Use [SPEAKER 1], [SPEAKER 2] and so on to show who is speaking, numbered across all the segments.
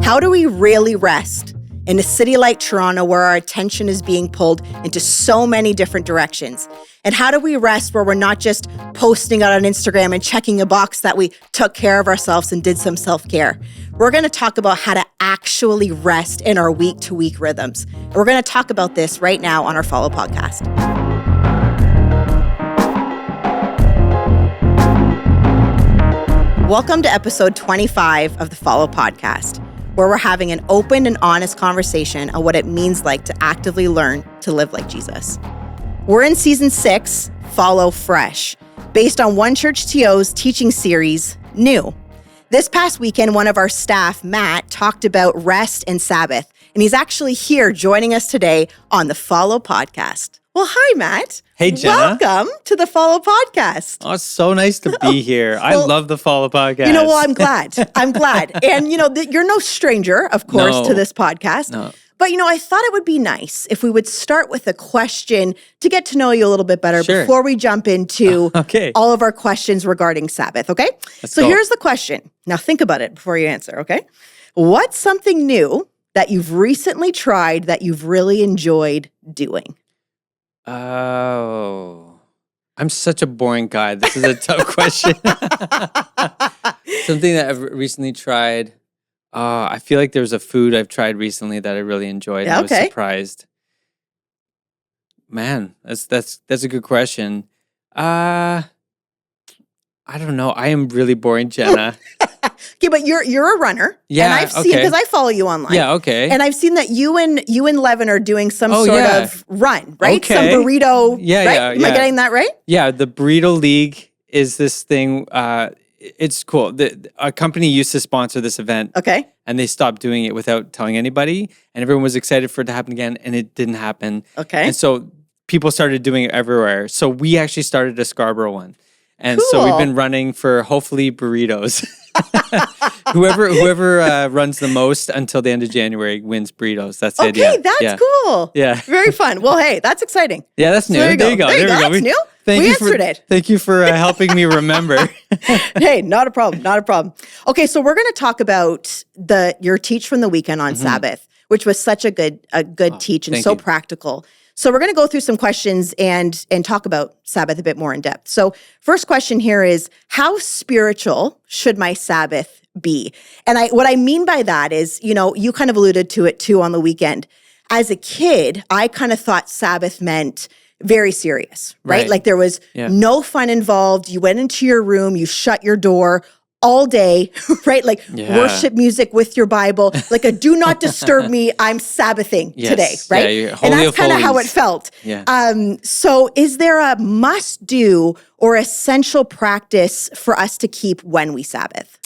[SPEAKER 1] How do we really rest in a city like Toronto where our attention is being pulled into so many different directions? And how do we rest where we're not just posting out on Instagram and checking a box that we took care of ourselves and did some self-care? We're going to talk about how to actually rest in our week-to-week rhythms. And we're going to talk about this right now on our Follow podcast. Welcome to episode 25 of the Follow podcast, where we're having an open and honest conversation on what it means like to actively learn to live like Jesus. We're in season 6, Follow Fresh, based on OneChurch.to's teaching series, New. This past weekend, one of our staff, Matt, talked about rest and Sabbath, and he's actually here joining us today on the Follow podcast. Well, hi, Matt.
[SPEAKER 2] Hey, Jenna.
[SPEAKER 1] Welcome to the Follow podcast.
[SPEAKER 2] Oh, it's so nice to be here. I love the Follow podcast.
[SPEAKER 1] You know, well, I'm glad. I'm glad. And, you know, you're no stranger, of course, to this podcast.
[SPEAKER 2] No.
[SPEAKER 1] But, you know, I thought it would be nice if we would start with a question to get to know you a little bit better before we jump into all of our questions regarding Sabbath, okay?
[SPEAKER 2] Let's go.
[SPEAKER 1] Here's the question. Now, think about it before you answer, okay? What's something new that you've recently tried that you've really enjoyed doing?
[SPEAKER 2] Oh, I'm such a boring guy. This is a tough question. Something that I've recently tried. I feel like there's a food I've tried recently that I really enjoyed. And I was surprised. Man, that's a good question. I don't know. I am really boring, Jenna.
[SPEAKER 1] Okay, but you're a runner.
[SPEAKER 2] Yeah,
[SPEAKER 1] and I've seen, because I follow you online.
[SPEAKER 2] Yeah, okay.
[SPEAKER 1] And I've seen that you and Levin are doing some sort of run, right?
[SPEAKER 2] Okay.
[SPEAKER 1] Some burrito, right?
[SPEAKER 2] Yeah.
[SPEAKER 1] Am I getting that right?
[SPEAKER 2] Yeah, the Burrito League is this thing. It's cool. A company used to sponsor this event.
[SPEAKER 1] Okay.
[SPEAKER 2] And they stopped doing it without telling anybody. And everyone was excited for it to happen again, and it didn't happen.
[SPEAKER 1] Okay.
[SPEAKER 2] And so people started doing it everywhere. So we actually started a Scarborough one. And so we've been running for hopefully burritos. whoever runs the most until the end of January wins burritos. That's the idea.
[SPEAKER 1] Okay, that's cool.
[SPEAKER 2] Yeah.
[SPEAKER 1] Very fun. Well, hey, that's exciting.
[SPEAKER 2] Yeah, that's new.
[SPEAKER 1] So there you go.
[SPEAKER 2] There we go.
[SPEAKER 1] That's new.
[SPEAKER 2] We
[SPEAKER 1] answered it.
[SPEAKER 2] Thank you for helping me remember.
[SPEAKER 1] Hey, not a problem. Okay, so we're going to talk about your teach from the weekend on Sabbath, which was such a good teach and so practical. So we're going to go through some questions and talk about Sabbath a bit more in depth. So first question here is, how spiritual should my Sabbath be? And what I mean by that is, you know, you kind of alluded to it too on the weekend. As a kid, I kind of thought Sabbath meant very serious, right? Like there was no fun involved. You went into your room, you shut your door all day, right? Like worship music with your Bible, like a do not disturb me, I'm Sabbathing today, right?
[SPEAKER 2] Yeah,
[SPEAKER 1] and that's kind of how it felt.
[SPEAKER 2] Yeah.
[SPEAKER 1] So is there a must do or essential practice for us to keep when we Sabbath?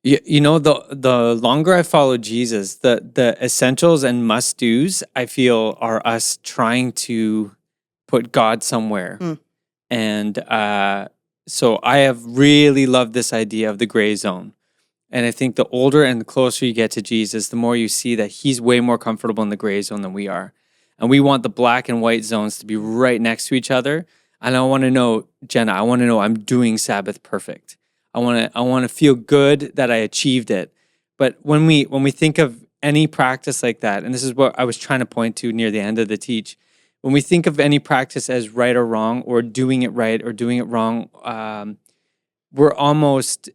[SPEAKER 2] You know, the longer I follow Jesus, the essentials and must-dos, I feel, are us trying to put God somewhere. And so I have really loved this idea of the gray zone. And I think the older and the closer you get to Jesus, the more you see that he's way more comfortable in the gray zone than we are. And we want the black and white zones to be right next to each other. And I want to know, Jenna, I'm doing Sabbath perfect. I want to feel good that I achieved it. But when we think of any practice like that, and this is what I was trying to point to near the end of the teach, when we think of any practice as right or wrong, or doing it right or doing it wrong, we're almost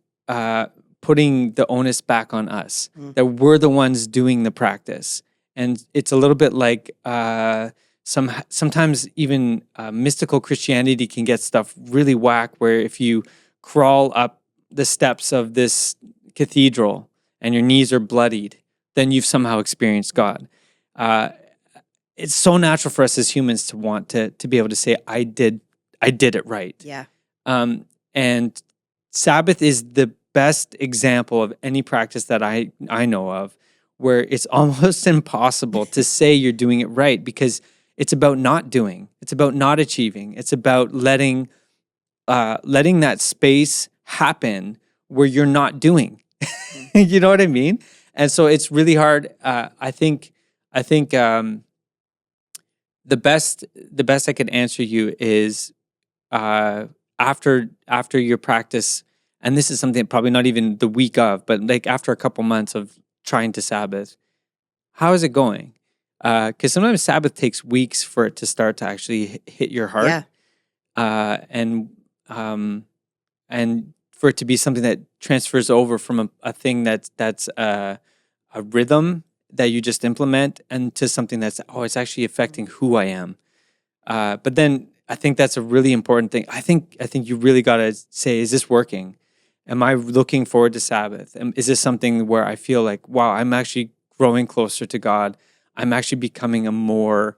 [SPEAKER 2] putting the onus back on us, that we're the ones doing the practice. And it's a little bit like sometimes even mystical Christianity can get stuff really whack, where if you crawl up the steps of this cathedral and your knees are bloodied, then you've somehow experienced God. It's so natural for us as humans to want to be able to say, I did it right.
[SPEAKER 1] Yeah.
[SPEAKER 2] And Sabbath is the best example of any practice that I know of where it's almost impossible to say you're doing it right, because it's about not doing. It's about not achieving. It's about letting that space happen where you're not doing. You know what I mean? And so it's really hard. I think the best I could answer you is after your practice, and this is something probably not even the week of, but like after a couple months of trying to Sabbath. How is it going? Because sometimes Sabbath takes weeks for it to start to actually hit your heart.
[SPEAKER 1] Yeah.
[SPEAKER 2] And for it to be something that transfers over from a thing that's a rhythm that you just implement, and to something that's, it's actually affecting who I am. But then I think that's a really important thing. I think you really got to say, is this working? Am I looking forward to Sabbath? Is this something where I feel like, wow, I'm actually growing closer to God? I'm actually becoming a more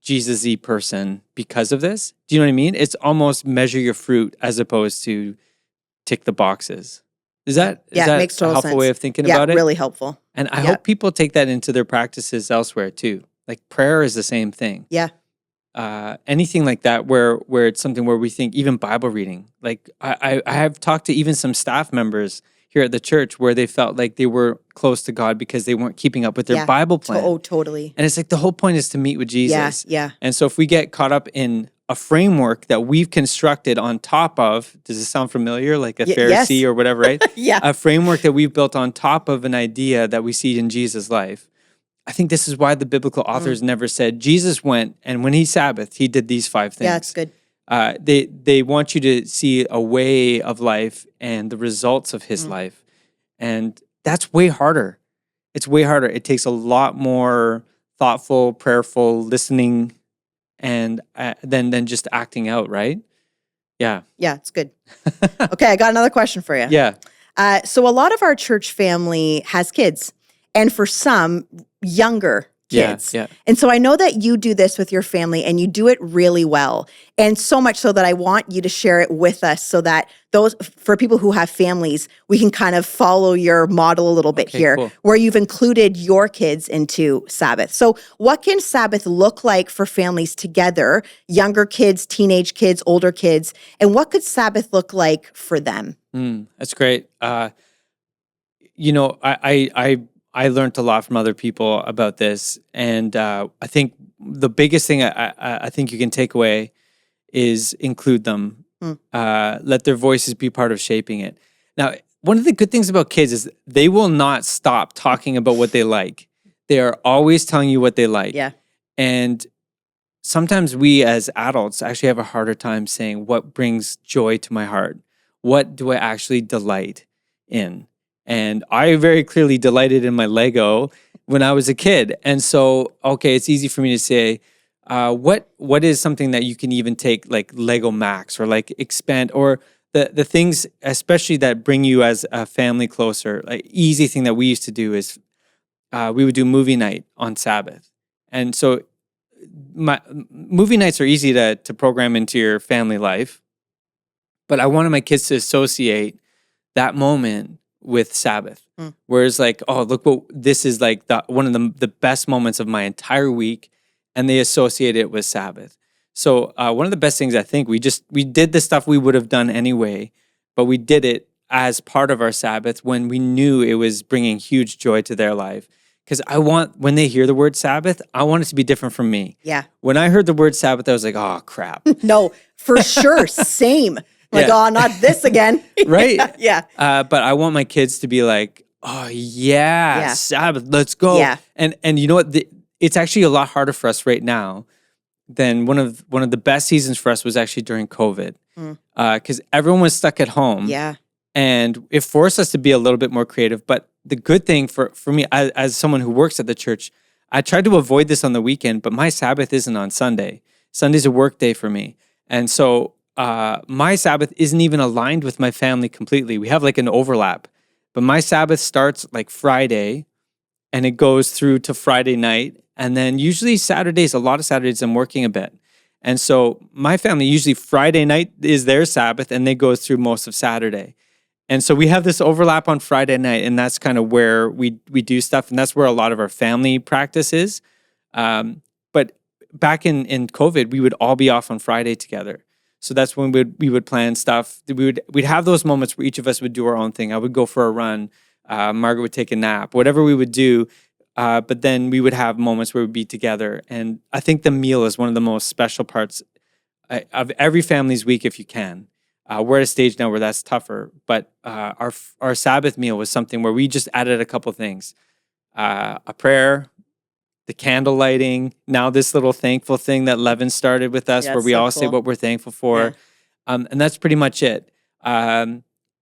[SPEAKER 2] Jesus-y person because of this. Do you know what I mean? It's almost measure your fruit as opposed to tick the boxes. Is that
[SPEAKER 1] makes total
[SPEAKER 2] a helpful
[SPEAKER 1] sense.
[SPEAKER 2] way of thinking about it?
[SPEAKER 1] Yeah, really helpful.
[SPEAKER 2] And I hope people take that into their practices elsewhere too. Like prayer is the same thing.
[SPEAKER 1] Yeah.
[SPEAKER 2] Anything like that where it's something where we think, even Bible reading. Like I have talked to even some staff members here at the church where they felt like they were close to God because they weren't keeping up with their Bible plan.
[SPEAKER 1] Totally.
[SPEAKER 2] And it's like the whole point is to meet with Jesus.
[SPEAKER 1] Yeah.
[SPEAKER 2] And so if we get caught up in a framework that we've constructed on top of, does it sound familiar? Like a Pharisee or whatever, right?
[SPEAKER 1] Yeah.
[SPEAKER 2] A framework that we've built on top of an idea that we see in Jesus' life. I think this is why the biblical authors never said Jesus went and when he Sabbathed, he did these 5 things.
[SPEAKER 1] Yeah, it's good.
[SPEAKER 2] They want you to see a way of life and the results of his life. And that's way harder. It's way harder. It takes a lot more thoughtful, prayerful listening and than just acting out, right? Yeah.
[SPEAKER 1] Yeah, it's good. Okay, I got another question for you.
[SPEAKER 2] Yeah.
[SPEAKER 1] So a lot of our church family has kids, and for some, younger kids.
[SPEAKER 2] Yeah.
[SPEAKER 1] And so I know that you do this with your family and you do it really well. And so much so that I want you to share it with us so that for people who have families, we can kind of follow your model a little bit here,
[SPEAKER 2] cool.
[SPEAKER 1] where you've included your kids into Sabbath. So what can Sabbath look like for families together, younger kids, teenage kids, older kids, and what could Sabbath look like for them?
[SPEAKER 2] That's great. I learned a lot from other people about this, and I think the biggest thing I think you can take away is include them. Let their voices be part of shaping it. Now, one of the good things about kids is they will not stop talking about what they like. They are always telling you what they like.
[SPEAKER 1] Yeah.
[SPEAKER 2] And sometimes we as adults actually have a harder time saying what brings joy to my heart. What do I actually delight in? And I very clearly delighted in my Lego when I was a kid. And so, it's easy for me to say, what is something that you can even take like Lego Max or like expand, or the things especially that bring you as a family closer. Like easy thing that we used to do is we would do movie night on Sabbath. And so movie nights are easy to program into your family life. But I wanted my kids to associate that moment with Sabbath. Whereas like, look what this is like, one of the best moments of my entire week, and they associate it with Sabbath. So one of the best things, I think, we did the stuff we would have done anyway, but we did it as part of our Sabbath when we knew it was bringing huge joy to their life. Because when they hear the word Sabbath, I want it to be different from me.
[SPEAKER 1] Yeah.
[SPEAKER 2] When I heard the word Sabbath, I was like, oh crap.
[SPEAKER 1] No, for sure. Same. Like, not this again.
[SPEAKER 2] Right?
[SPEAKER 1] Yeah.
[SPEAKER 2] But I want my kids to be like, Sabbath, let's go.
[SPEAKER 1] Yeah.
[SPEAKER 2] And you know what? It's actually a lot harder for us right now than one of the best seasons for us was actually during COVID. Because everyone was stuck at home.
[SPEAKER 1] Yeah.
[SPEAKER 2] And it forced us to be a little bit more creative. But the good thing for me, as someone who works at the church, I tried to avoid this on the weekend, but my Sabbath isn't on Sunday. Sunday's a work day for me. And so my Sabbath isn't even aligned with my family completely. We have like an overlap, but my Sabbath starts like Friday and it goes through to Friday night. And then usually Saturdays, a lot of Saturdays I'm working a bit. And so my family, usually Friday night is their Sabbath and they go through most of Saturday. And so we have this overlap on Friday night, and that's kind of where we do stuff. And that's where a lot of our family practice is. But back in COVID, we would all be off on Friday together. So that's when we would plan stuff. We'd have those moments where each of us would do our own thing. I would go for a run. Margaret would take a nap. Whatever we would do. But then we would have moments where we'd be together. And I think the meal is one of the most special parts of every family's week, if you can. We're at a stage now where that's tougher. But our Sabbath meal was something where we just added a couple things. A prayer, the candle lighting, now this little thankful thing that Levin started with us, where we all say what we're thankful for. And that's pretty much it.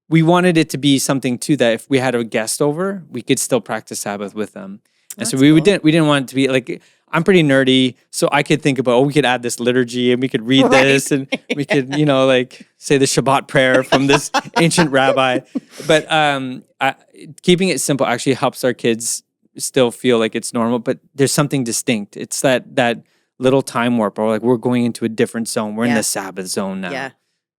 [SPEAKER 2] We wanted it to be something too that if we had a guest over, we could still practice Sabbath with them. And so we didn't want it to be like, I'm pretty nerdy, so I could think about, we could add this liturgy and we could read this and we could, like say the Shabbat prayer from this ancient rabbi. But keeping it simple actually helps our kids still feel like it's normal, but there's something distinct. It's that little time warp, or like we're going into a different zone. We're in the Sabbath zone now.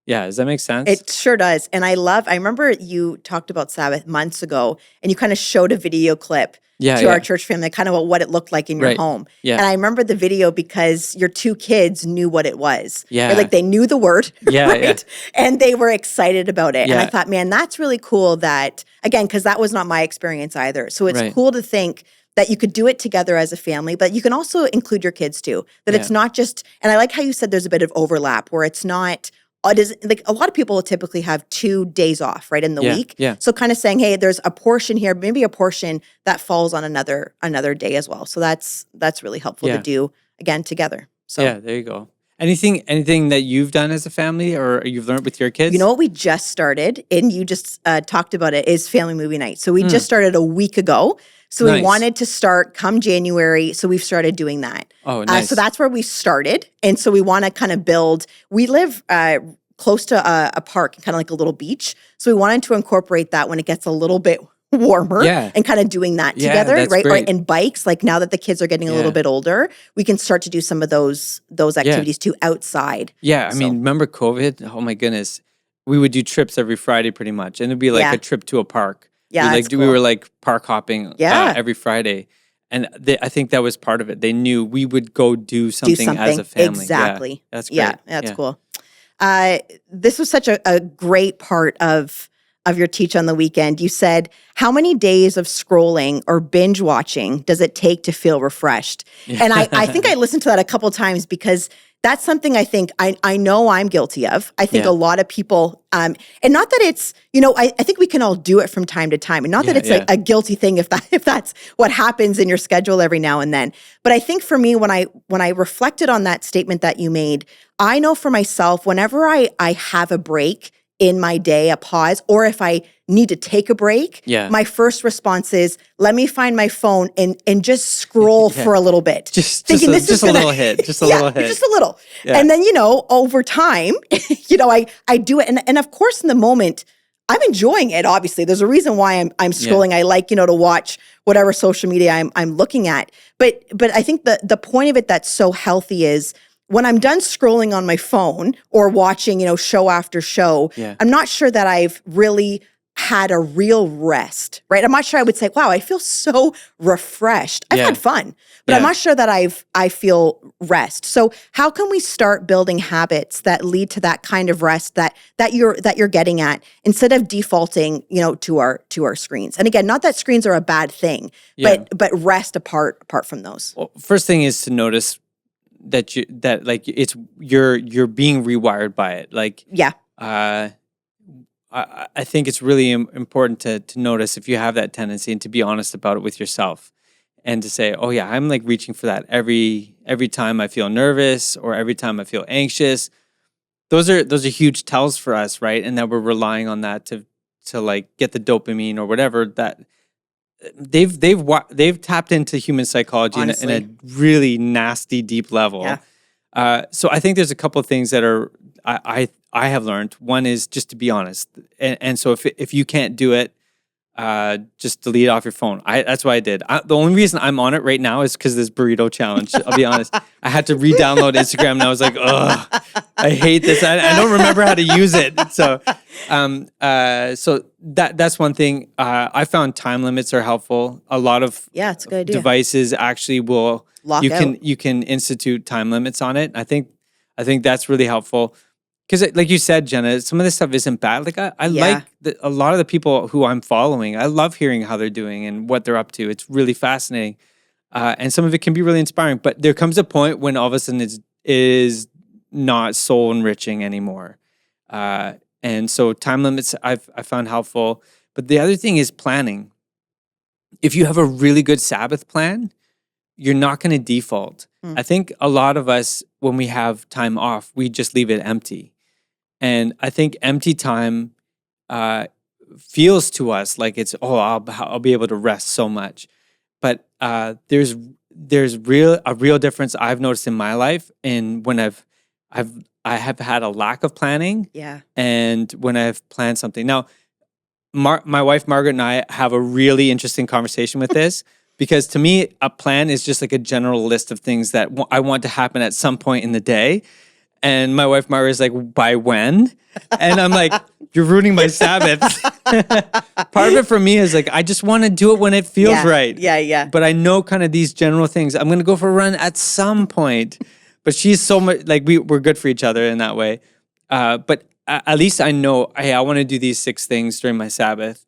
[SPEAKER 2] Yeah, does that make sense?
[SPEAKER 1] It sure does. And I remember you talked about Sabbath months ago, and you kind of showed a video clip to our church family, kind of what it looked like in your home. Yeah. And I remember the video because your two kids knew what it was. Yeah. Like they knew the word, right? Yeah. And they were excited about it. Yeah. And I thought, man, that's really cool that, again, because that was not my experience either. So it's cool to think that you could do it together as a family, but you can also include your kids too. That it's not just, and I like how you said there's a bit of overlap where it's not, like a lot of people will typically have 2 days off, right, in the week. Yeah. So kind of saying, hey, there's a portion here, maybe a portion that falls on another day as well. So that's really helpful to do, again, together. So
[SPEAKER 2] yeah, there you go. Anything that you've done as a family or you've learned with your kids?
[SPEAKER 1] You know what we just started, and you just talked about it, is family movie night. So we just started a week ago. So we wanted to start come January. So we've started doing that. Oh, nice. So that's where we started. And so we want to kind of build, we live close to a park, kind of like a little beach. So we wanted to incorporate that when it gets a little bit warmer and kind of doing that together, right? Great. And bikes, like now that the kids are getting a little bit older, we can start to do some of those activities too outside.
[SPEAKER 2] Yeah, I mean, remember COVID? Oh my goodness. We would do trips every Friday pretty much. And it'd be like a trip to a park. Yeah, we were like park hopping every Friday. And I think that was part of it. They knew we would go do something as a family.
[SPEAKER 1] Exactly.
[SPEAKER 2] Yeah, that's great.
[SPEAKER 1] Yeah, that's cool. This was such a great part of your teach on the weekend. You said, how many days of scrolling or binge watching does it take to feel refreshed? And I think I listened to that a couple times because that's something I think I know I'm guilty of. I think a lot of people, and not that it's, I think we can all do it from time to time, and not that it's a guilty thing if that's what happens in your schedule every now and then. But I think for me, when I reflected on that statement that you made, I know for myself, whenever I have a break in my day, a pause, or if I need to take a break, my first response is, let me find my phone and just scroll for a little bit.
[SPEAKER 2] Just a little hit. Just a little.
[SPEAKER 1] Yeah. And then, over time, I do it. And of course, in the moment, I'm enjoying it, obviously. There's a reason why I'm scrolling. I like, to watch whatever social media I'm looking at. But I think the point of it that's so healthy is, when I'm done scrolling on my phone or watching, show after show, I'm not sure that I've really had a real rest, right? I'm not sure I would say, wow, I feel so refreshed. I've had fun, but I'm not sure that I feel rest. So how can we start building habits that lead to that kind of rest that you're getting at, instead of defaulting, to our screens? And again, not that screens are a bad thing, but rest apart from those.
[SPEAKER 2] Well, first thing is to notice that you're being rewired by it. Like, I think it's really important to notice if you have that tendency, and to be honest about it with yourself, and to say, oh yeah, I'm like reaching for that every time I feel nervous or every time I feel anxious. Those are huge tells for us, right? And that we're relying on that to like get the dopamine or whatever that. They've tapped into human psychology in a really nasty, deep level. Yeah. So I think there's a couple of things that are I have learned. One is just to be honest, and so if you can't do it, just delete it off your phone. That's what I did. The only reason I'm on it right now is because this burrito challenge. I'll be honest. I had to re-download Instagram, and I was like, ugh, I hate this. I don't remember how to use it. So, so that's one thing. I found time limits are helpful. A lot of
[SPEAKER 1] it's a good idea.
[SPEAKER 2] Devices actually will you can institute time limits on it. I think that's really helpful. Because like you said, Jenna, some of this stuff isn't bad. Like I like a lot of the people who I'm following. I love hearing how they're doing and what they're up to. It's really fascinating. And some of it can be really inspiring. But there comes a point when all of a sudden it is not soul enriching anymore. And so time limits I found helpful. But the other thing is planning. If you have a really good Sabbath plan, you're not going to default. I think a lot of us, when we have time off, we just leave it empty. And I think empty time feels to us like it's, I'll be able to rest so much. But there's a real difference I've noticed in my life in when I have had a lack of planning, and when I've planned something. Now, my wife Margaret and I have a really interesting conversation with this. Because to me, a plan is just like a general list of things that I want to happen at some point in the day. And my wife, Mara, is like, by when? And I'm like, you're ruining my Sabbath. Part of it for me is like, I just want to do it when it feels right.
[SPEAKER 1] Yeah.
[SPEAKER 2] But I know kind of these general things. I'm going to go for a run at some point. But she's so much, like, we're good for each other in that way. But at least I know, hey, I want to do these 6 things during my Sabbath.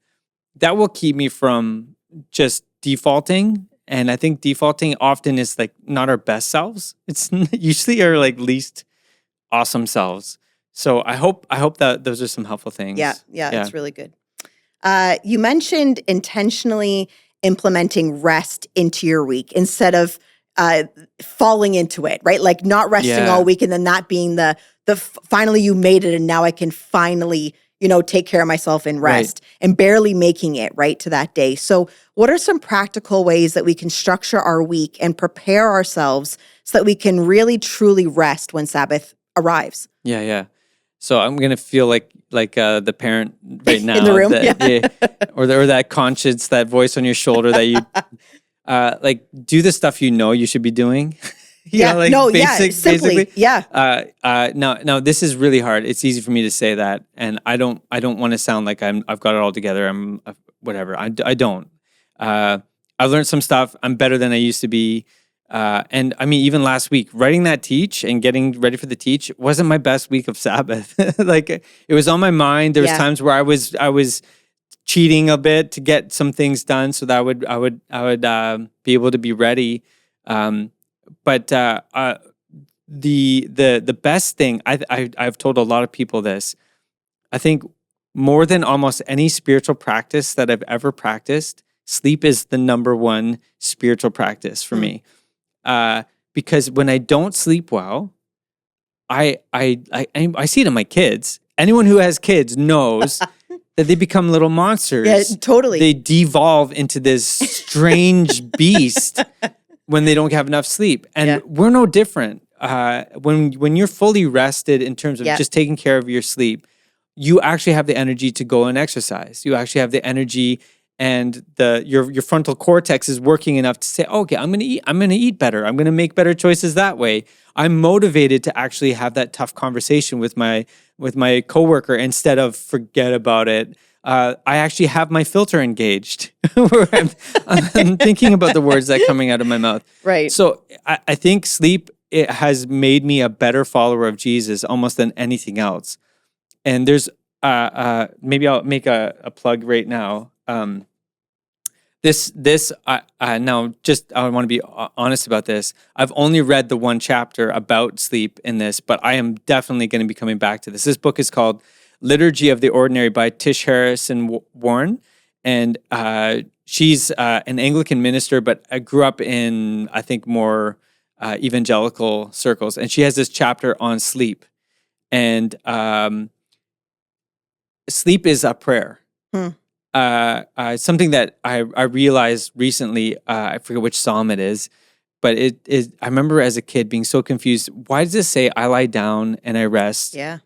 [SPEAKER 2] That will keep me from just defaulting. And I think defaulting often is like not our best selves. It's usually our like least awesome selves. So I hope that those are some helpful things.
[SPEAKER 1] Yeah, it's really good. You mentioned intentionally implementing rest into your week instead of falling into it, right? Like not resting all week and then that being the finally you made it and now I can finally take care of myself and rest, and barely making it right to that day. So what are some practical ways that we can structure our week and prepare ourselves so that we can really truly rest when Sabbath arrives?
[SPEAKER 2] Yeah. So I'm gonna feel like the parent right now
[SPEAKER 1] in the room,
[SPEAKER 2] or that conscience, that voice on your shoulder that you like do the stuff you should be doing.
[SPEAKER 1] Simply.
[SPEAKER 2] Now this is really hard. It's easy for me to say that, and I don't want to sound like I've got it all together. I'm whatever. I don't. I've learned some stuff. I'm better than I used to be. And I mean, even last week, writing that teach and getting ready for the teach wasn't my best week of Sabbath. Like it was on my mind. There was times where I was cheating a bit to get some things done so that I would be able to be ready. But the best thing I've told a lot of people this. I think more than almost any spiritual practice that I've ever practiced, sleep is the number one spiritual practice for me. Because when I don't sleep well, I see it in my kids. Anyone who has kids knows that they become little monsters.
[SPEAKER 1] Yeah, totally.
[SPEAKER 2] They devolve into this strange beast when they don't have enough sleep. And we're no different. When you're fully rested in terms of just taking care of your sleep, you actually have the energy to go and exercise. You actually have the energy, and your frontal cortex is working enough to say, okay, I'm gonna eat better. I'm gonna make better choices that way. I'm motivated to actually have that tough conversation with my coworker instead of forget about it. I actually have my filter engaged where I'm thinking about the words that are coming out of my mouth.
[SPEAKER 1] Right.
[SPEAKER 2] So I think sleep, it has made me a better follower of Jesus almost than anything else. And there's maybe I'll make a plug right now. Now I want to be honest about this. I've only read the one chapter about sleep in this, but I am definitely going to be coming back to this. This book is called Liturgy of the Ordinary by Tish Harrison Warren. And she's an Anglican minister, but I grew up in, I think, more evangelical circles. And she has this chapter on sleep. And sleep is a prayer. Something that I realized recently, I forget which psalm it is, but it is. I remember as a kid being so confused. Why does it say I lie down and I rest?
[SPEAKER 1] Yeah.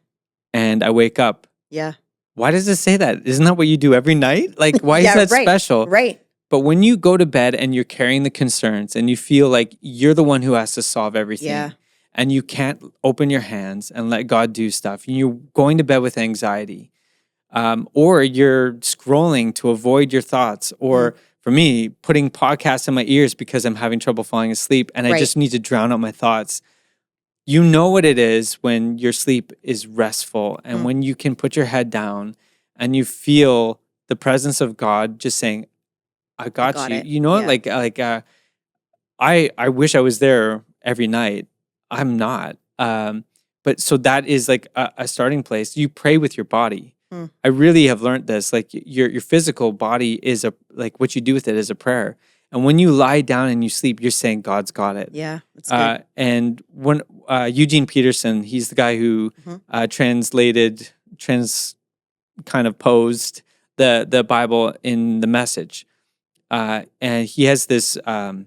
[SPEAKER 2] And I wake up.
[SPEAKER 1] Yeah.
[SPEAKER 2] Why does it say that? Isn't that what you do every night? Like, why is that special?
[SPEAKER 1] Right.
[SPEAKER 2] But when you go to bed and you're carrying the concerns and you feel like you're the one who has to solve everything, and you can't open your hands and let God do stuff, and you're going to bed with anxiety. Or you're scrolling to avoid your thoughts, or for me, putting podcasts in my ears because I'm having trouble falling asleep and I just need to drown out my thoughts. You know what it is when your sleep is restful and when you can put your head down and you feel the presence of God just saying, I got you.
[SPEAKER 1] It.
[SPEAKER 2] You know, I wish I was there every night. I'm not. But so that is like a starting place. You pray with your body. I really have learned this. Like your physical body is like what you do with it is a prayer. And when you lie down and you sleep, you're saying God's got it.
[SPEAKER 1] Yeah, that's good.
[SPEAKER 2] And when Eugene Peterson, he's the guy who kind of posed the Bible in the Message. And he has this one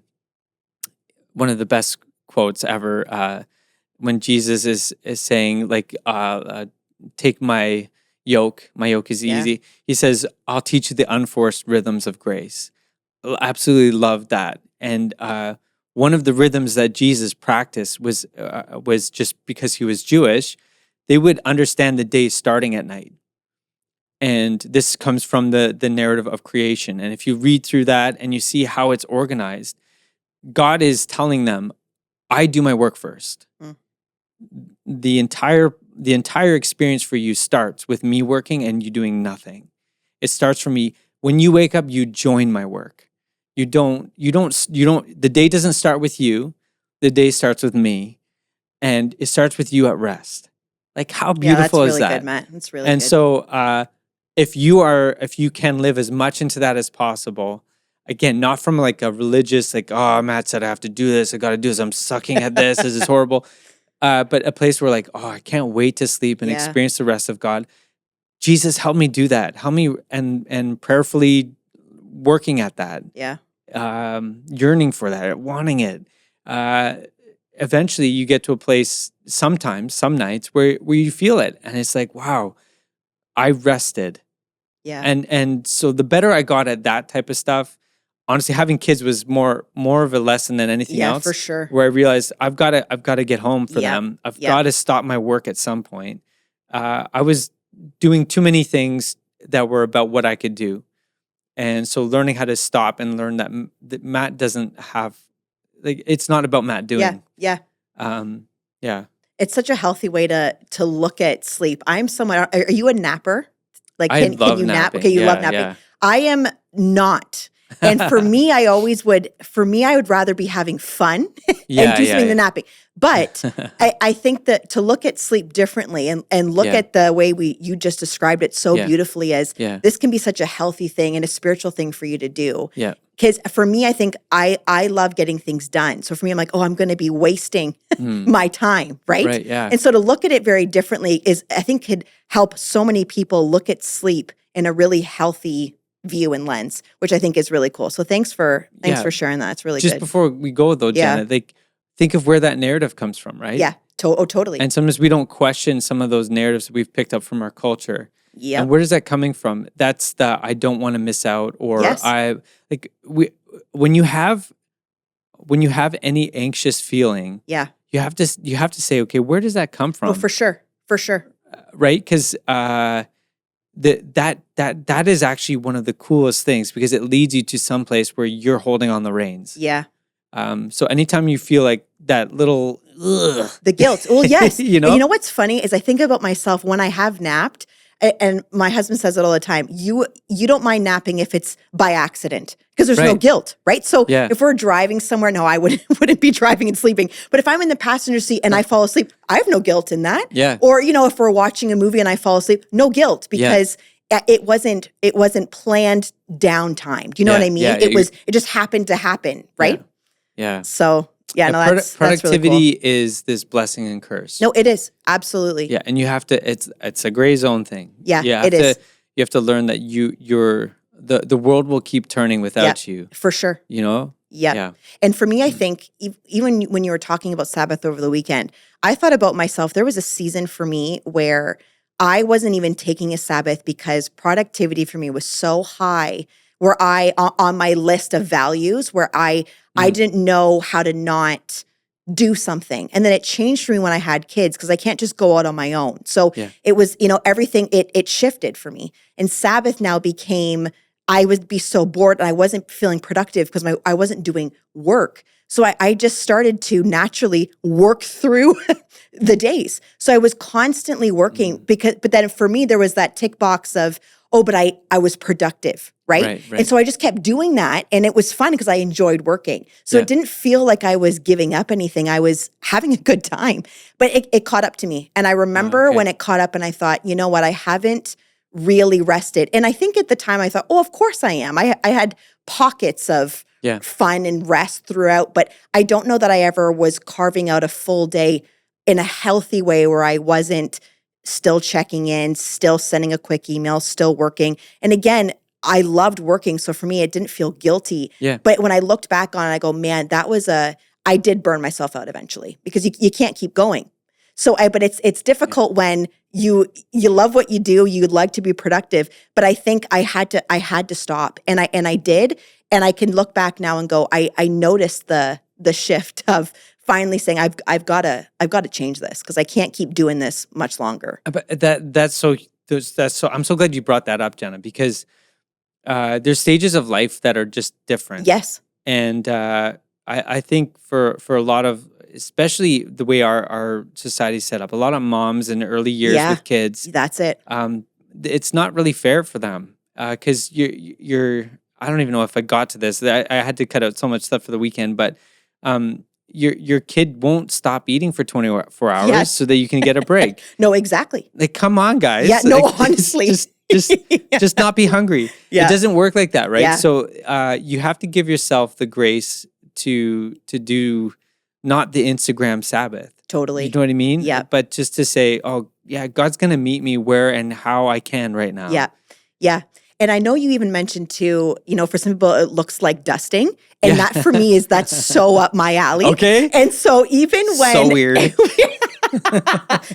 [SPEAKER 2] of the best quotes ever when Jesus is saying like, take my yoke is easy. He says, I'll teach you the unforced rhythms of grace. Absolutely love that. And one of the rhythms that Jesus practiced was just because he was Jewish, they would understand the day starting at night. And this comes from the narrative of creation. And if you read through that and you see how it's organized, God is telling them, I do my work first. The entire experience for you starts with me working and you doing nothing. It starts for me. When you wake up, you join my work. You don't, the day doesn't start with you. The day starts with me. And it starts with you at rest. Like how beautiful is that?
[SPEAKER 1] That's really good, Matt. That's really
[SPEAKER 2] and
[SPEAKER 1] good.
[SPEAKER 2] So if you can live as much into that as possible, again, not from like a religious, like, oh, Matt said I have to do this, I got to do this, I'm sucking at this, this is horrible. But a place where like, oh, I can't wait to sleep and experience the rest of God. Jesus, help me do that. Help me and prayerfully working at that.
[SPEAKER 1] Yeah.
[SPEAKER 2] Yearning for that, wanting it. Eventually you get to a place sometimes, some nights where you feel it. And it's like, wow, I rested.
[SPEAKER 1] Yeah.
[SPEAKER 2] And so the better I got at that type of stuff, honestly, having kids was more of a lesson than anything else.
[SPEAKER 1] Yeah, for sure.
[SPEAKER 2] Where I realized I've got to get home for them. I've got to stop my work at some point. I was doing too many things that were about what I could do. And so learning how to stop and learn that Matt doesn't have, like, it's not about Matt doing.
[SPEAKER 1] Yeah.
[SPEAKER 2] Yeah.
[SPEAKER 1] It's such a healthy way to look at sleep. I'm someone, are you a napper? Like,
[SPEAKER 2] I
[SPEAKER 1] can you nap? Okay, you love napping.
[SPEAKER 2] Yeah.
[SPEAKER 1] I am not. And for me, I would rather be having fun and do something than napping. But I think that to look at sleep differently and look at the way you just described it so beautifully as this can be such a healthy thing and a spiritual thing for you to do.
[SPEAKER 2] Yeah.
[SPEAKER 1] Because for me, I think I love getting things done. So for me, I'm like, oh, I'm going to be wasting my time, right?
[SPEAKER 2] Right, yeah.
[SPEAKER 1] And so to look at it very differently I think could help so many people look at sleep in a really healthy view and lens, which I think is really cool. So thanks for sharing that. It's really
[SPEAKER 2] Just
[SPEAKER 1] good.
[SPEAKER 2] before we go though, Jenna, think of where that narrative comes from, right?
[SPEAKER 1] Yeah. Totally.
[SPEAKER 2] And sometimes we don't question some of those narratives that we've picked up from our culture.
[SPEAKER 1] Yeah.
[SPEAKER 2] And where is that coming from? That's the I don't want to miss out, or when you have any anxious feeling, you have to say, okay, where does that come from?
[SPEAKER 1] Oh, for sure.
[SPEAKER 2] Right? Because that is actually one of the coolest things, because it leads you to some place where you're holding on the reins.
[SPEAKER 1] Yeah.
[SPEAKER 2] So anytime you feel like that little
[SPEAKER 1] the guilt. Well, yes.
[SPEAKER 2] You know?
[SPEAKER 1] And you know what's funny is I think about myself when I have napped, and my husband says it all the time. You don't mind napping if it's by accident, because there's no guilt, right? So if we're driving somewhere, no, I wouldn't be driving and sleeping. But if I'm in the passenger seat and I fall asleep, I have no guilt in that.
[SPEAKER 2] Yeah.
[SPEAKER 1] Or if we're watching a movie and I fall asleep, no guilt, because it wasn't planned downtime. Do you know what I mean?
[SPEAKER 2] Yeah,
[SPEAKER 1] it just happened to happen, right?
[SPEAKER 2] Yeah.
[SPEAKER 1] So that's
[SPEAKER 2] productivity
[SPEAKER 1] really cool.
[SPEAKER 2] is this blessing and curse.
[SPEAKER 1] No, it is absolutely.
[SPEAKER 2] Yeah, and you have to. It's a gray zone thing.
[SPEAKER 1] Yeah, it is.
[SPEAKER 2] You have to learn that the world will keep turning without you.
[SPEAKER 1] For sure.
[SPEAKER 2] You know.
[SPEAKER 1] Yeah. And for me, I think even when you were talking about Sabbath over the weekend, I thought about myself. There was a season for me where I wasn't even taking a Sabbath because productivity for me was so high, where on my list of values, where I didn't know how to not do something. And then it changed for me when I had kids, because I can't just go out on my own. So it was, everything, it shifted for me. And Sabbath now became, I would be so bored and I wasn't feeling productive because I wasn't doing work. So I just started to naturally work through the days. So I was constantly working but then for me, there was that tick box of, oh, but I was productive, right?
[SPEAKER 2] Right.
[SPEAKER 1] And so I just kept doing that, and it was fun because I enjoyed working. So it didn't feel like I was giving up anything. I was having a good time, but it caught up to me. And I remember when it caught up and I thought, you know what, I haven't really rested. And I think at the time I thought, oh, of course I am. I had pockets of fun and rest throughout, but I don't know that I ever was carving out a full day in a healthy way where I wasn't still checking in, still sending a quick email, still working. And again, I loved working. So for me, it didn't feel guilty.
[SPEAKER 2] Yeah.
[SPEAKER 1] But when I looked back on it, I go, man, I did burn myself out eventually because you can't keep going. But it's difficult when you love what you do, you'd like to be productive, but I think I had to stop, and I did, and I can look back now and go, I noticed the shift of finally saying I've got to change this because I can't keep doing this much longer.
[SPEAKER 2] But that's so I'm so glad you brought that up, Jenna, because there's stages of life that are just different.
[SPEAKER 1] Yes,
[SPEAKER 2] and I think for a lot of, especially the way our society's set up, a lot of moms in early years with kids.
[SPEAKER 1] That's it.
[SPEAKER 2] It's not really fair for them because you're. I don't even know if I got to this. I had to cut out so much stuff for the weekend, but your kid won't stop eating for 24 hours so that you can get a break.
[SPEAKER 1] No, exactly.
[SPEAKER 2] Like, come on, guys.
[SPEAKER 1] Yeah, no, honestly.
[SPEAKER 2] Just not be hungry. Yeah. It doesn't work like that, right?
[SPEAKER 1] Yeah.
[SPEAKER 2] So you have to give yourself the grace to do not the Instagram Sabbath.
[SPEAKER 1] Totally.
[SPEAKER 2] You know what I mean?
[SPEAKER 1] Yeah.
[SPEAKER 2] But just to say, oh, yeah, God's going to meet me where and how I can right now.
[SPEAKER 1] Yeah. Yeah. And I know you even mentioned too, for some people it looks like dusting. And that for me that's so up my alley.
[SPEAKER 2] Okay.
[SPEAKER 1] And so even when
[SPEAKER 2] so weird.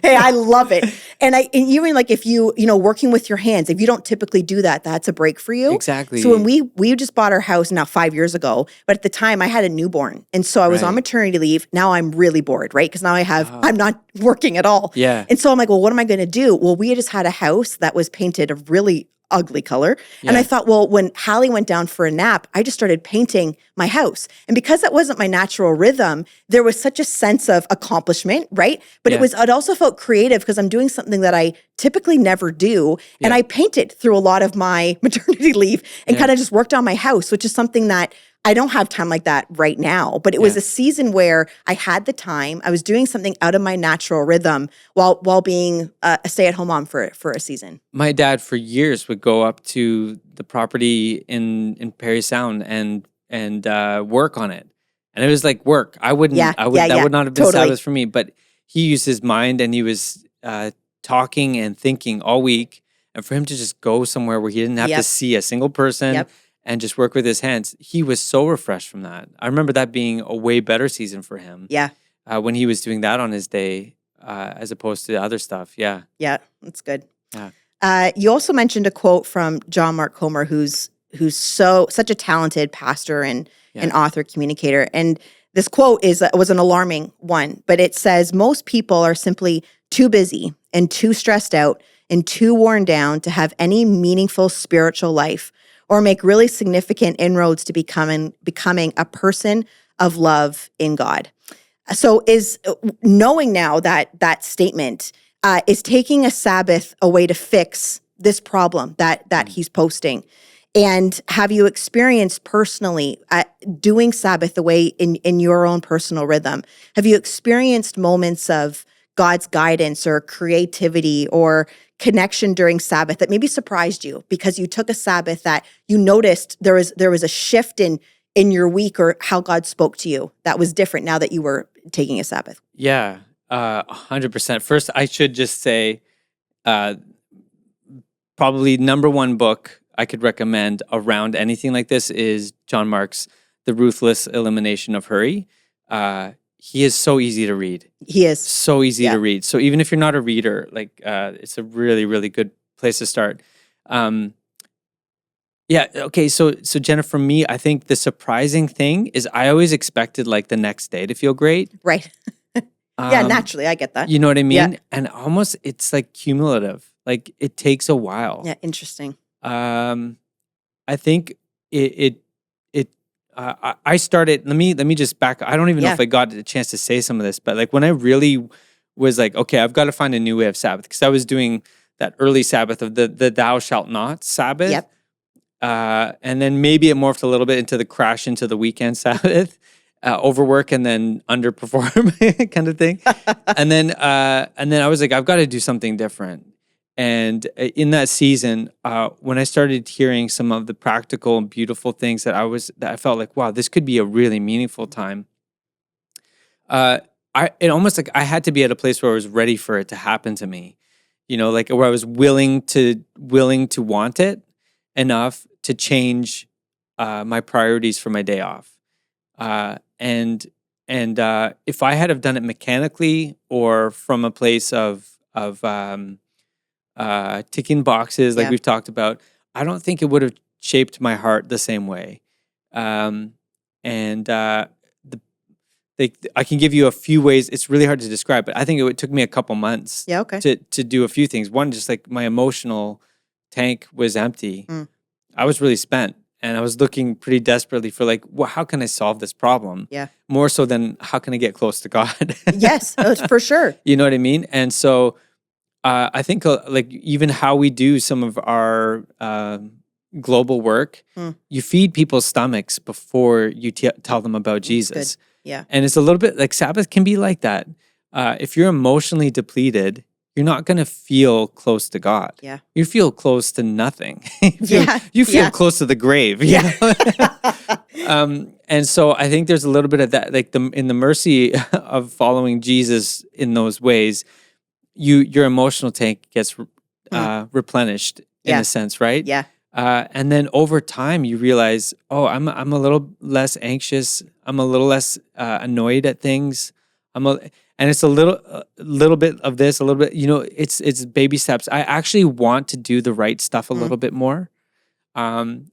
[SPEAKER 1] Hey, I love it. And even like if you working with your hands, if you don't typically do that, that's a break for you.
[SPEAKER 2] Exactly.
[SPEAKER 1] So when we just bought our house now 5 years ago, but at the time I had a newborn. And so I was on maternity leave. Now I'm really bored, right? Because now I'm not working at all.
[SPEAKER 2] Yeah.
[SPEAKER 1] And so I'm like, well, what am I going to do? Well, we just had a house that was painted a really ugly color. Yeah. And I thought, well, when Hallie went down for a nap, I just started painting my house. And because that wasn't my natural rhythm, there was such a sense of accomplishment, right? But it also felt creative because I'm doing something that I typically never do. Yeah. And I painted through a lot of my maternity leave and kind of just worked on my house, which is something that I don't have time like that right now, but it was a season where I had the time. I was doing something out of my natural rhythm while being a stay-at-home mom for a season.
[SPEAKER 2] My dad for years would go up to the property in Perry Sound and work on it, and it was like work. I wouldn't. That would not have been Sabbath for me. But he used his mind, and he was talking and thinking all week. And for him to just go somewhere where he didn't have to see a single person. And just work with his hands. He was so refreshed from that. I remember that being a way better season for him.
[SPEAKER 1] Yeah.
[SPEAKER 2] When he was doing that on his day, as opposed to other stuff. Yeah.
[SPEAKER 1] Yeah, that's good.
[SPEAKER 2] Yeah.
[SPEAKER 1] You also mentioned a quote from John Mark Comer, who's such a talented pastor and an author communicator. And this quote was an alarming one, but it says, most people are simply too busy and too stressed out and too worn down to have any meaningful spiritual life or make really significant inroads to becoming a person of love in God. So is knowing now that statement is taking a Sabbath a way to fix this problem that he's posting. And have you experienced personally doing Sabbath the way in your own personal rhythm? Have you experienced moments of God's guidance or creativity or connection during Sabbath that maybe surprised you because you took a Sabbath that you noticed there was a shift in your week or how God spoke to you that was different now that you were taking a Sabbath?
[SPEAKER 2] Yeah, 100%. First, I should just say probably number one book I could recommend around anything like this is John Mark's The Ruthless Elimination of Hurry. He is so easy to read.
[SPEAKER 1] He is.
[SPEAKER 2] So easy to read. So even if you're not a reader, it's a really, really good place to start. Okay. So Jenna, for me, I think the surprising thing is I always expected the next day to feel great.
[SPEAKER 1] Right. Naturally, I get that.
[SPEAKER 2] You know what I mean?
[SPEAKER 1] Yeah.
[SPEAKER 2] And almost it's cumulative. It takes a while.
[SPEAKER 1] Yeah, interesting.
[SPEAKER 2] I think I started, let me just back. I don't even know if I got a chance to say some of this, but when I really was okay, I've got to find a new way of Sabbath because I was doing that early Sabbath of the thou shalt not Sabbath.
[SPEAKER 1] Yep.
[SPEAKER 2] And then maybe it morphed a little bit into the crash into the weekend Sabbath, overwork and then underperform kind of thing. And then I was like, I've got to do something different. And in that season, when I started hearing some of the practical and beautiful things that I felt like, wow, this could be a really meaningful time. It almost like I had to be at a place where I was ready for it to happen to me, like where I was willing to want it enough to change my priorities for my day off. And if I had have done it mechanically or from a place of ticking boxes like we've talked about, I don't think it would have shaped my heart the same way. I can give you a few ways. It's really hard to describe, but I think it took me a couple months to do a few things. One, just like my emotional tank was empty. I was really spent, and I was looking pretty desperately for like, well, how can I solve this problem?
[SPEAKER 1] Yeah.
[SPEAKER 2] More so than how can I get close to God?
[SPEAKER 1] Yes, for sure.
[SPEAKER 2] You know what I mean? And so I think like even how we do some of our global work, you feed people's stomachs before you tell them about Jesus.
[SPEAKER 1] Good. Yeah.
[SPEAKER 2] And it's a little bit like Sabbath can be like that. If you're emotionally depleted, you're not going to feel close to God.
[SPEAKER 1] Yeah.
[SPEAKER 2] You feel close to nothing. You feel close to the grave.
[SPEAKER 1] Yeah.
[SPEAKER 2] And so I think there's a little bit of that, like in the mercy of following Jesus in those ways, your emotional tank gets replenished in a sense, right?
[SPEAKER 1] Yeah.
[SPEAKER 2] And then over time, you realize, oh, I'm a little less anxious. I'm a little less annoyed at things. And it's a little bit of this, a little bit. It's baby steps. I actually want to do the right stuff a little bit more, and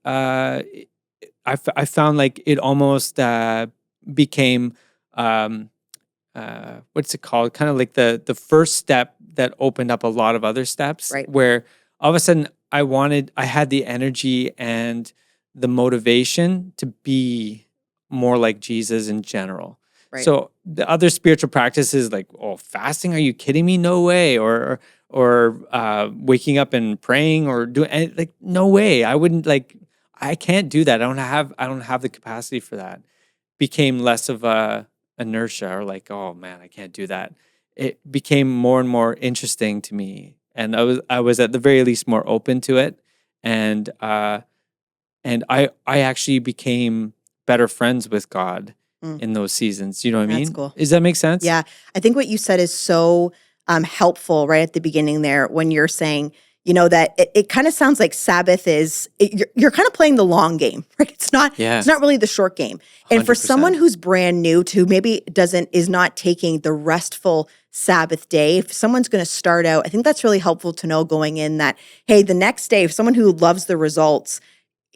[SPEAKER 2] I found like it almost became what's it called? Kind of like the first step that opened up a lot of other steps.
[SPEAKER 1] Right.
[SPEAKER 2] Where all of a sudden I had the energy and the motivation to be more like Jesus in general. Right. So the other spiritual practices like, fasting, are you kidding me? No way. Or waking up and praying or doing like, no way. I wouldn't I can't do that. I don't have the capacity for that. Became less of a inertia or like, oh man, I can't do that. It became more and more interesting to me. And I was at the very least more open to it. And I actually became better friends with God in those seasons. You know what I mean?
[SPEAKER 1] That's cool.
[SPEAKER 2] Does that make sense?
[SPEAKER 1] Yeah. I think what you said is so helpful right at the beginning there when you're saying, that it kind of sounds like Sabbath you're kind of playing the long game, right? It's not really the short game. And 100%. For someone who's brand new to maybe is not taking the restful Sabbath day, if someone's going to start out, I think that's really helpful to know going in that, hey, the next day, if someone who loves the results,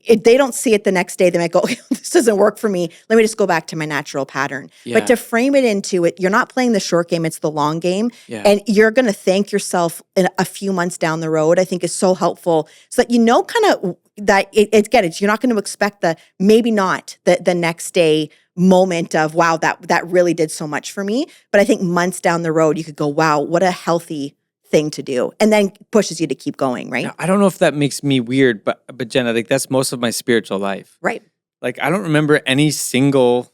[SPEAKER 1] if they don't see it the next day, they might go, this doesn't work for me. Let me just go back to my natural pattern. Yeah. But to frame it into it, you're not playing the short game, it's the long game. Yeah. And you're going to thank yourself in a few months down the road, I think is so helpful. So that kind of that you're not going to expect maybe not the next day moment of, wow, that really did so much for me. But I think months down the road, you could go, wow, what a healthy thing to do, and then pushes you to keep going, right?
[SPEAKER 2] Now, I don't know if that makes me weird, but Jenna, like that's most of my spiritual life.
[SPEAKER 1] Right.
[SPEAKER 2] Like I don't remember any single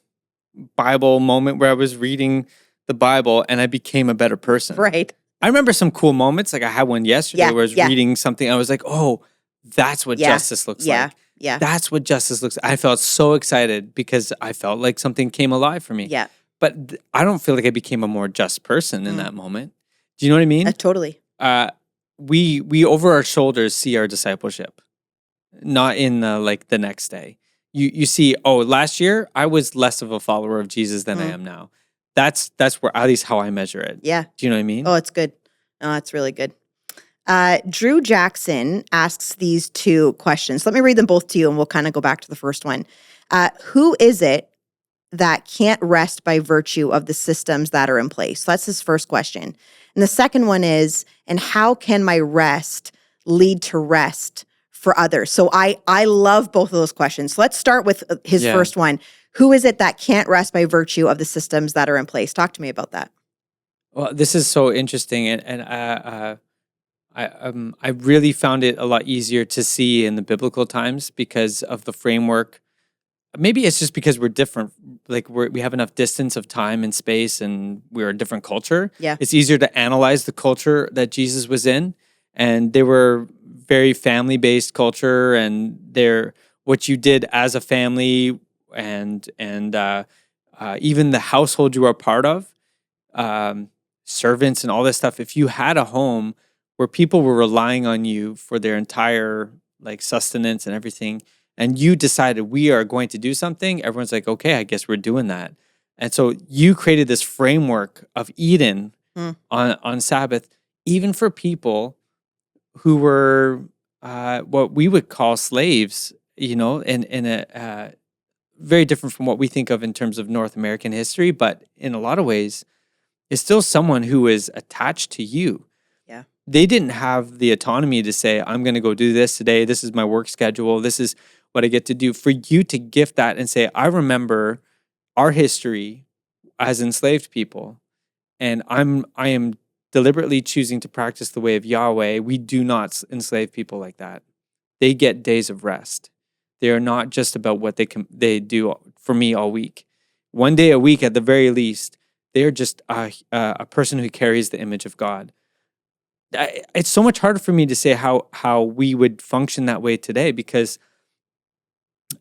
[SPEAKER 2] Bible moment where I was reading the Bible and I became a better person.
[SPEAKER 1] Right.
[SPEAKER 2] I remember some cool moments. Like I had one yesterday where I was reading something. I was like, oh, that's what justice looks like. Yeah. That's what justice looks like. I felt so excited because I felt like something came alive for me.
[SPEAKER 1] Yeah.
[SPEAKER 2] But I don't feel like I became a more just person in that moment. Do you know what I mean?
[SPEAKER 1] Totally.
[SPEAKER 2] We over our shoulders see our discipleship, not in the next day. You see, last year I was less of a follower of Jesus than I am now. That's where at least how I measure it.
[SPEAKER 1] Yeah.
[SPEAKER 2] Do you know what I mean?
[SPEAKER 1] Oh, it's good. No, it's really good. Drew Jackson asks these two questions. Let me read them both to you, and we'll kind of go back to the first one. Who is it that can't rest by virtue of the systems that are in place? So that's his first question. And the second one is, and how can my rest lead to rest for others? So I love both of those questions. So let's start with his first one. Who is it that can't rest by virtue of the systems that are in place? Talk to me about that.
[SPEAKER 2] Well, this is so interesting. And I really found it a lot easier to see in the biblical times because of the framework. Maybe it's just because we're different. Like we have enough distance of time and space, and we're a different culture.
[SPEAKER 1] Yeah.
[SPEAKER 2] It's easier to analyze the culture that Jesus was in, and they were very family-based culture, and they're what you did as a family, and even the household you were a part of, servants and all this stuff. If you had a home where people were relying on you for their entire like sustenance and everything, and you decided we are going to do something, everyone's like, okay, I guess we're doing that. And so you created this framework of Eden on Sabbath, even for people who were what we would call slaves, in a very different from what we think of in terms of North American history, but in a lot of ways, is still someone who is attached to you.
[SPEAKER 1] Yeah.
[SPEAKER 2] They didn't have the autonomy to say, I'm going to go do this today. This is my work schedule. This is what I get to do. For you to gift that and say, I remember our history as enslaved people, and I am deliberately choosing to practice the way of Yahweh. We do not enslave people like that. They get days of rest. They are not just about what they do for me all week. One day a week at the very least, they are just a person who carries the image of God. It's so much harder for me to say how we would function that way today, because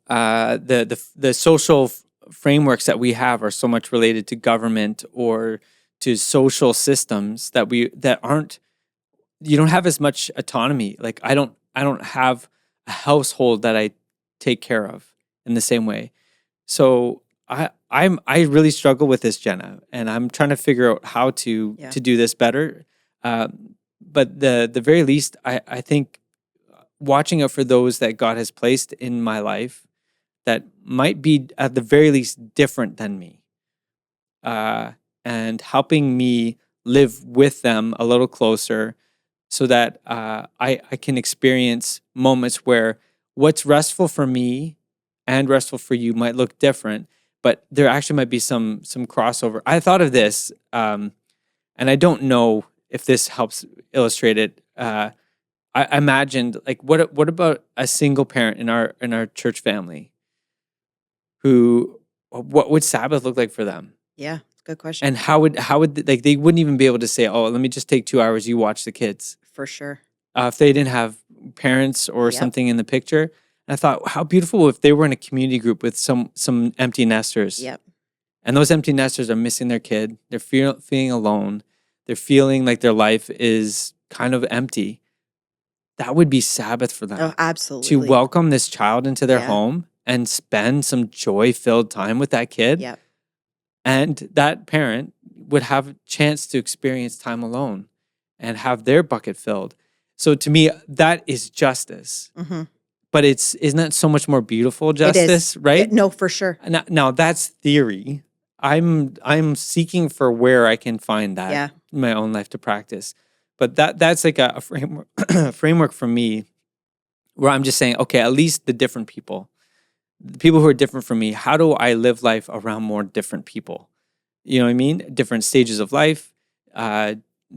[SPEAKER 2] the social frameworks that we have are so much related to government or to social systems that aren't. You don't have as much autonomy. Like I don't have a household that I take care of in the same way. So I really struggle with this, Jenna, and I'm trying to figure out how to do this better. But the very least, I think watching out for those that God has placed in my life that might be at the very least different than me, and helping me live with them a little closer, so that I can experience moments where what's restful for me and restful for you might look different, but there actually might be some crossover. I thought of this, and I don't know if this helps illustrate it. I imagined, like, what about a single parent in our church family who, what would Sabbath look like for them?
[SPEAKER 1] Yeah, good question.
[SPEAKER 2] And how would like they wouldn't even be able to say, oh, let me just take 2 hours, you watch the kids.
[SPEAKER 1] For sure.
[SPEAKER 2] If they didn't have parents or something in the picture. And I thought, how beautiful if they were in a community group with some empty nesters.
[SPEAKER 1] Yep.
[SPEAKER 2] And those empty nesters are missing their kid. They're feeling alone. They're feeling like their life is kind of empty. That would be Sabbath for them.
[SPEAKER 1] Oh, absolutely.
[SPEAKER 2] To welcome this child into their home and spend some joy-filled time with that kid.
[SPEAKER 1] Yep.
[SPEAKER 2] And that parent would have a chance to experience time alone and have their bucket filled. So to me, that is justice.
[SPEAKER 1] Mm-hmm.
[SPEAKER 2] But isn't that so much more beautiful justice, right?
[SPEAKER 1] No, for sure.
[SPEAKER 2] Now that's theory. I'm seeking for where I can find that in my own life to practice. But that's like a framework for me, where I'm just saying, okay, at least the different people, the people who are different from me, how do I live life around more different people? You know what I mean? Different stages of life,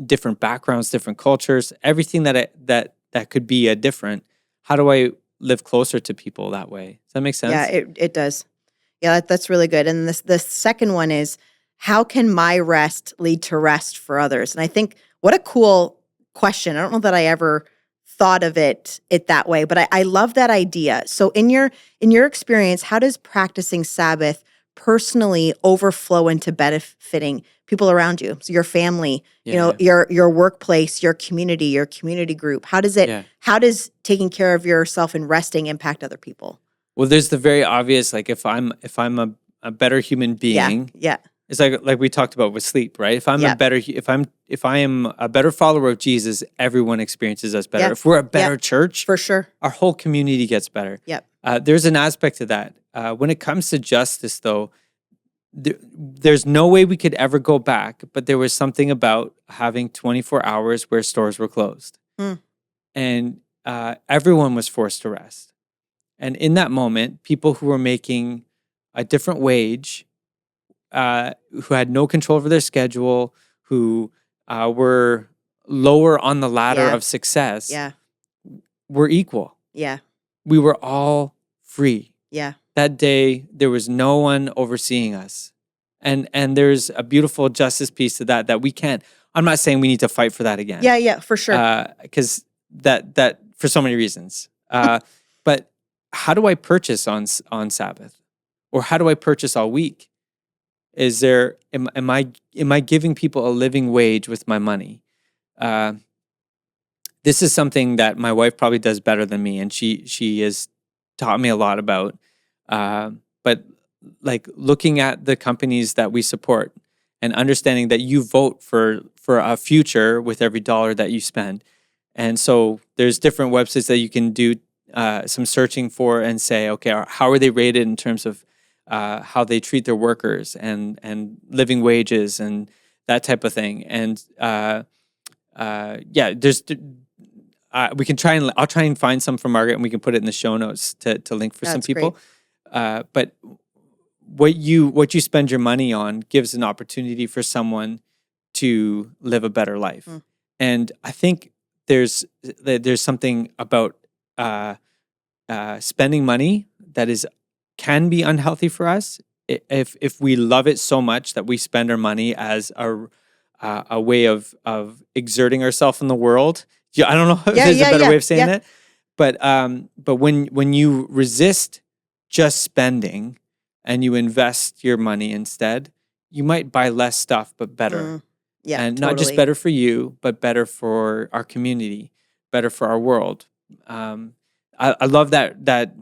[SPEAKER 2] different backgrounds, different cultures, everything that could be a different. How do I live closer to people that way? Does that make sense?
[SPEAKER 1] Yeah, it does. Yeah, that's really good. And the second one is, how can my rest lead to rest for others? And I think, what a cool question. I don't know that I ever thought of it that way, but I love that idea. So in your experience, how does practicing Sabbath personally overflow into benefiting people around you? So your family, your workplace, your community group. How does taking care of yourself and resting impact other people?
[SPEAKER 2] Well, there's the very obvious, like if I'm a better human being, it's like we talked about with sleep, right? If I'm if I am a better follower of Jesus, everyone experiences us better. If we're a better church,
[SPEAKER 1] for sure,
[SPEAKER 2] our whole community gets better.
[SPEAKER 1] Yep.
[SPEAKER 2] There's an aspect to that. When it comes to justice, though, there's no way we could ever go back, but there was something about having 24 hours where stores were closed. And everyone was forced to rest. And in that moment, people who were making a different wage, who had no control over their schedule, who were lower on the ladder of success, we're equal.
[SPEAKER 1] Yeah.
[SPEAKER 2] We were all free.
[SPEAKER 1] Yeah.
[SPEAKER 2] That day, there was no one overseeing us. And there's a beautiful justice piece to that we can't, I'm not saying we need to fight for that again.
[SPEAKER 1] Yeah, for sure.
[SPEAKER 2] Because that for so many reasons. But how do I purchase on Sabbath? Or how do I purchase all week? Is there, am I giving people a living wage with my money? This is something that my wife probably does better than me, and she has taught me a lot about. But like looking at the companies that we support and understanding that you vote for a future with every dollar that you spend. And so there's different websites that you can do some searching for and say, okay, how are they rated in terms of how they treat their workers and living wages and that type of thing. And there's we can I'll try and find some for Margaret, and we can put it in the show notes to link for some people. But what you spend your money on gives an opportunity for someone to live a better life. And I think there's something about spending money that can be unhealthy for us if we love it so much that we spend our money as a way of exerting ourselves in the world. I don't know if there's a better way of saying that, but when you resist just spending and you invest your money instead, you might buy less stuff but better. And not just better for you, but better for our community, better for our world. I love that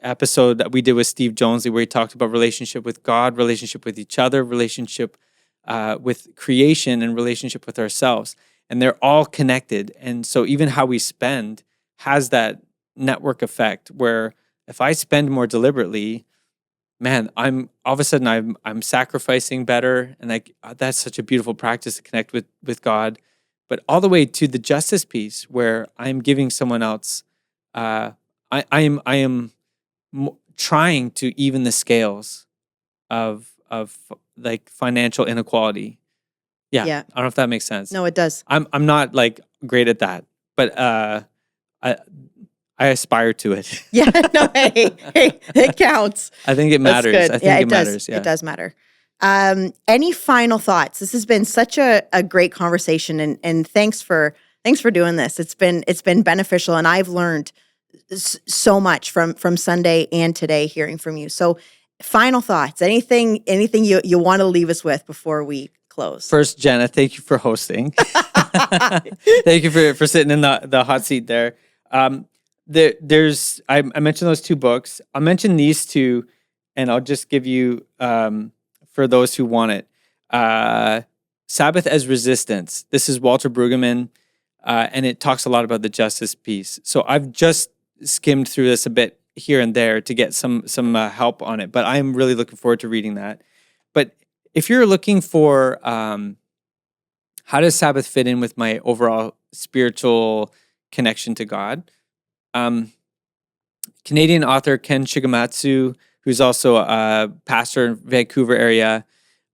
[SPEAKER 2] episode that we did with Steve Jonesley, where he talked about relationship with God, relationship with each other, relationship with creation, and relationship with ourselves. And they're all connected. And so even how we spend has that network effect where if I spend more deliberately, man, I'm all of a sudden I'm sacrificing better, and that's such a beautiful practice to connect with God. But all the way to the justice piece, where I'm giving someone else, I am trying to even the scales of like financial inequality. Yeah, I don't know if that makes sense.
[SPEAKER 1] No, it does.
[SPEAKER 2] I'm not like great at that, but I aspire to it.
[SPEAKER 1] Yeah, no, hey, it counts.
[SPEAKER 2] I think it matters.
[SPEAKER 1] That's good.
[SPEAKER 2] I think it matters.
[SPEAKER 1] Does.
[SPEAKER 2] Yeah.
[SPEAKER 1] It does matter. Any final thoughts? This has been such a great conversation, and thanks for doing this. It's been beneficial, and I've learned so much from Sunday and today hearing from you. So, final thoughts? Anything you want to leave us with before we close?
[SPEAKER 2] First, Jenna, thank you for hosting. Thank you for sitting in the hot seat there. I mentioned those two books. I'll mention these two, and I'll just give you for those who want it. Sabbath as Resistance. This is Walter Brueggemann, and it talks a lot about the justice piece. So I've just skimmed through this a bit here and there to get some help on it, but I'm really looking forward to reading that. But if you're looking for how does Sabbath fit in with my overall spiritual connection to God, Canadian author Ken Shigematsu, who's also a pastor in Vancouver area,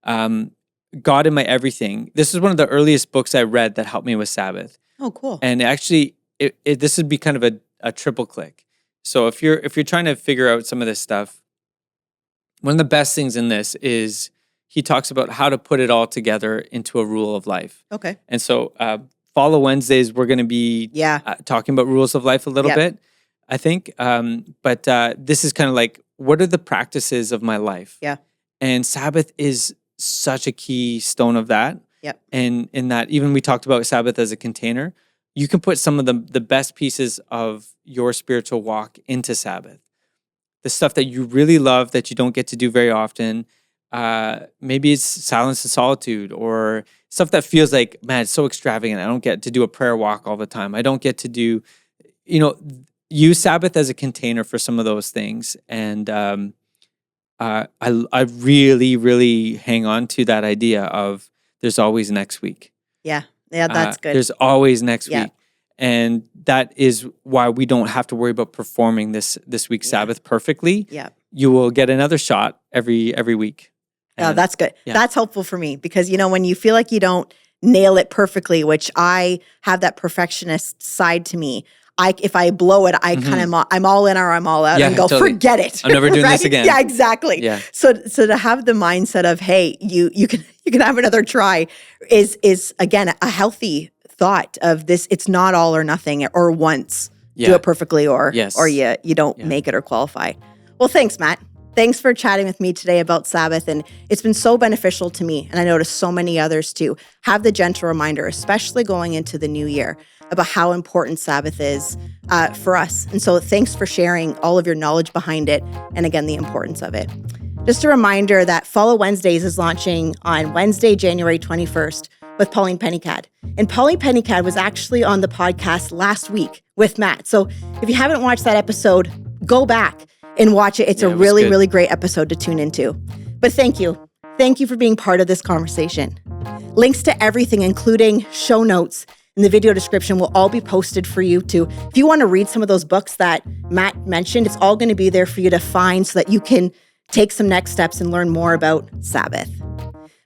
[SPEAKER 2] God in My Everything. This is one of the earliest books I read that helped me with Sabbath.
[SPEAKER 1] Oh, cool.
[SPEAKER 2] And actually, this would be kind of a triple click. So if you're trying to figure out some of this stuff, one of the best things in this is he talks about how to put it all together into a rule of life.
[SPEAKER 1] Okay.
[SPEAKER 2] And so Follow Wednesdays, we're going to be talking about rules of life a little bit, I think. But this is kind of like, what are the practices of my life?
[SPEAKER 1] Yeah.
[SPEAKER 2] And Sabbath is such a key stone of that.
[SPEAKER 1] Yep.
[SPEAKER 2] And in that, even we talked about Sabbath as a container. You can put some of the best pieces of your spiritual walk into Sabbath. The stuff that you really love that you don't get to do very often. Maybe it's silence and solitude, or stuff that feels like, man, it's so extravagant. I don't get to do a prayer walk all the time. I don't get to do, use Sabbath as a container for some of those things. And I really, really hang on to that idea of there's always next week.
[SPEAKER 1] Yeah, that's good.
[SPEAKER 2] There's always next week. And that is why we don't have to worry about performing this week's Sabbath perfectly.
[SPEAKER 1] Yeah.
[SPEAKER 2] You will get another shot every week.
[SPEAKER 1] Oh, that's good. Yeah. That's helpful for me because, when you feel like you don't nail it perfectly, which I have that perfectionist side to me. If I blow it, I kind of, I'm all in or I'm all out and go, totally. Forget it.
[SPEAKER 2] I'm never doing this again.
[SPEAKER 1] Yeah, exactly.
[SPEAKER 2] Yeah.
[SPEAKER 1] So to have the mindset of, hey, you can have another try is again, a healthy thought of this. It's not all or nothing, or once do it perfectly, or you don't make it or qualify. Well, thanks, Matt. Thanks for chatting with me today about Sabbath. And it's been so beneficial to me, and I know to so many others too, have the gentle reminder, especially going into the new year, about how important Sabbath is for us. And so thanks for sharing all of your knowledge behind it, and again, the importance of it. Just a reminder that Follow Wednesdays is launching on Wednesday, January 21st with Pauline Pennycad. And Pauline Pennycad was actually on the podcast last week with Matt. So if you haven't watched that episode, go back and watch it. It's a really, really great episode to tune into. But thank you. Thank you for being part of this conversation. Links to everything, including show notes in the video description, will all be posted for you to, if you want to read some of those books that Matt mentioned, it's all going to be there for you to find so that you can take some next steps and learn more about Sabbath.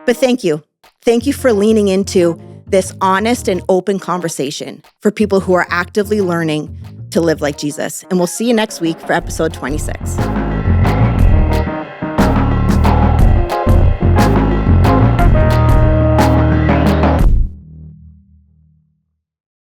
[SPEAKER 1] But thank you. Thank you for leaning into this honest and open conversation for people who are actively learning to live like Jesus. And we'll see you next week for episode 26.